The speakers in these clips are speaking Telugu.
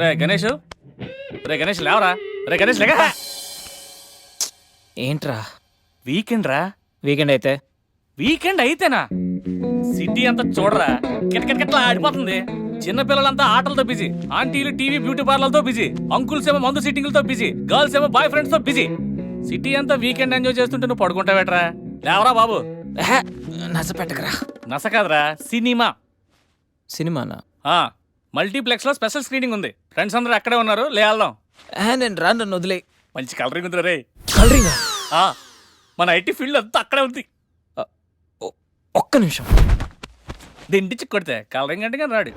రే గణేష్, రే గణేష్ లేవరా, రే గణేష్ లేక. ఏంట్రా వీకెండ్ రా. వీకెండ్ అయితే వీకెండ్ అయితేనా సిటీ అంతా చూడరా, కిటకిటకిట్లా ఆడిపోతుంది. చిన్నపిల్లలంతా ఆటలతో బిజీ, ఆంటీలు టీవీ బ్యూటీ పార్లర్తో బిజీ, అంకుల్స్ ఏమో మందు సిట్టింగ్లతో బిజీ, గర్ల్స్ ఏమో బాయ్ ఫ్రెండ్స్ తో బిజీ. సిటీ అంతా వీకెండ్ ఎంజాయ్ చేస్తుంటే నువ్వు పడుకుంటావేట్రా? లేవరా బాబు. నస పెట్టకరా. నస కాదురా, సినిమా. సినిమానా? మల్టీప్లెక్స్ లో స్పెషల్ స్క్రీనింగ్ ఉంది. ఫ్రెండ్స్ అందరూ అక్కడే ఉన్నారు, లే వెళ్దాం. నేను రాను, నన్ను వదిలే. మంచి కలరింగ్ ఉంది రే. కలరింగా? మన ఐటీ ఫీల్డ్ అంతా అక్కడే ఉంది. ఒక్క నిమిషం. దిండిచి కొడితే కలరింగ్ అంటే కానీ రాడు.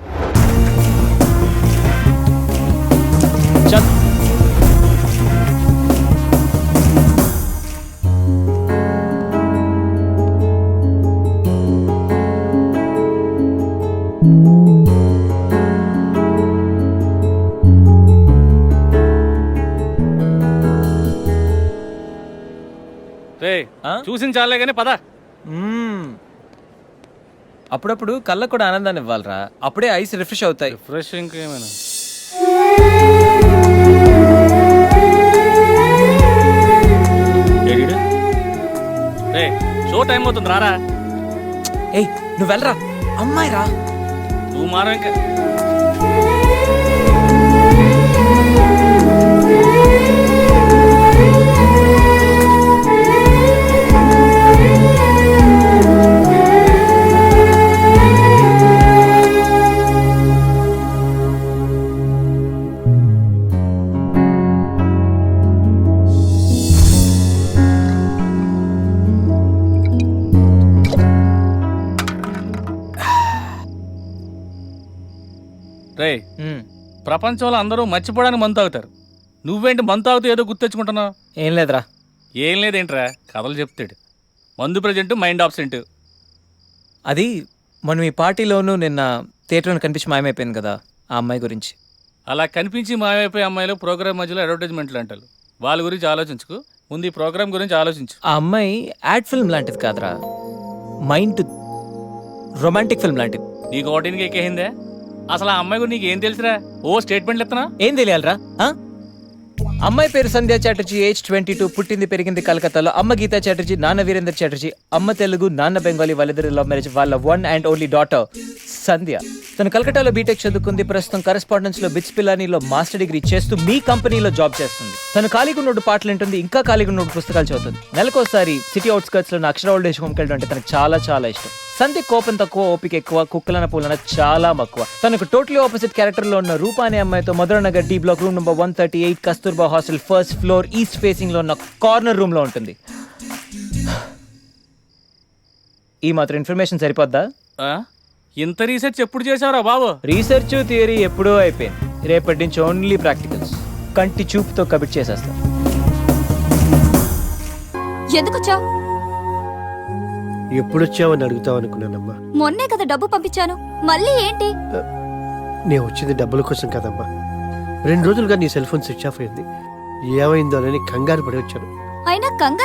చల్. రే చూసిన చాలే కానీ పద. అప్పుడప్పుడు కళ్ళకు కూడా ఆనందాన్ని ఇవ్వాలరా, అప్పుడే ఐస్ రిఫ్రెష్ అవుతాయి. ఫ్రెష్ ఇంకేమైనా రే షో టైం అవుతుంది, రారా. ఏయ్ నువ్వు వెళ్ళరా, అమ్మాయి రా. నువ్వు మారం ఇంకా. రే ప్రపంచంలో అందరూ మర్చిపోవడానికి మందు తాగుతారు, నువ్వేంటి మందు తాగుతూ ఏదో గుర్తెచ్చుకుంటున్నావు? ఏం లేదురా. ఏం లేదేంట్రా, కథలు చెప్తాడు. మందు ప్రజెంట్, మైండ్ ఆబ్సెంట్. అది మనం ఈ పార్టీలోనూ నిన్న థియేటర్లో కనిపించి మాయమైపోయింది కదా, ఆ అమ్మాయి గురించి. అలా కనిపించి మాయమైపోయే అమ్మాయిలు ప్రోగ్రామ్ మధ్యలో అడ్వర్టైజ్మెంట్లు అంటారు. వాళ్ళ గురించి ఆలోచించుకు, ముందు ఈ ప్రోగ్రామ్ గురించి ఆలోచించు. ఆ అమ్మాయి యాడ్ ఫిల్మ్ లాంటిది కాదురా, మైండ్ రొమాంటిక్ ఫిల్మ్ లాంటిది. నీకు ఓటింగ్కి ఎక్కేసిందే? అసలు ఆ అమ్మాయి గురించి నీకు ఏం తెలుసురా? ఓ స్టేట్మెంట్లు ఇస్తున్నా. ఏం తెలియాలరా? అమ్మాయి పేరు సంధ్యా చాటర్జీ, ఏజ్ 22, పుట్టింది పెరిగింది కలకత్తాలో. అమ్మ గీతా చాటర్జీ, నాన్న వీరేందర్ చాటర్జీ. అమ్మ తెలుగు, నాన్న బెంగాలీ. వాళ్ళిద్దరు లవ్ మ్యారేజ్. వాళ్ళ వన్ అండ్ ఓన్లీ డాటర్ సంధ్య. తను కలకట్టాలో బీటెక్ చదువుకుంది. ప్రస్తుతం కరెస్పాండెన్స్ లో బిట్స్ పిల్లానీలో మాస్టర్ డిగ్రీ చేస్తూ మీ కంపెనీలో జాబ్ చేస్తుంది. తను ఖాళీగా ఉన్నోడు పాటలు వింటుంది, ఇంకా ఖాళీగా ఉన్నోడు పుస్తకాలు చదువుతుంది. నెలకోసారి సిటీ అవుట్స్కర్ట్స్ లో అక్షర ఓల్డ్ ఏజ్ హోమ్కి వెళ్ళడం అంటే తనకు చాలా చాలా ఇష్టం. సంధ్య కోపం తక్కువ, ఓపిక ఎక్కువ, కుక్కలన పూలన చాలా మక్కువ. తనకు టోటలీ ఆపోజిట్ క్యారెక్టర్ లో ఉన్న రూపా అనే అమ్మాయితో Madhuranagar D block room number 138 Kasturba hostel first floor east facing లో ఉన్న కార్నర్ రూమ్ లో ఉంటుంది. ఈ మాత్రం ఇన్ఫర్మేషన్ సరిపోద్దా? ఇంత రీసెర్చ్ ఎప్పుడు చేసావురా బాబు? రీసెర్చ్ థియరీ ఎప్పుడూ అయిపోయింది. రేపటి నుంచి ఓన్లీ ప్రాక్టికల్స్. కంటి చూపుతో కమిట్ చేసేస్తా. ఎందుకొచ్చావు? ఎప్పుడొచ్చావని అడుగుతావు అనుకున్నానమ్మా. మొన్నే కదా డబ్బు పంపించాను, మళ్ళీ ఏంటి? నేను వచ్చింది డబ్బుల కోసం కదమ్మా. 2 రోజులుగా నీ సెల్ ఫోన్ స్విచ్ ఆఫ్ అయింది. ఏమైందోనని కంగారు పడి వచ్చాను. అయినా కంగారు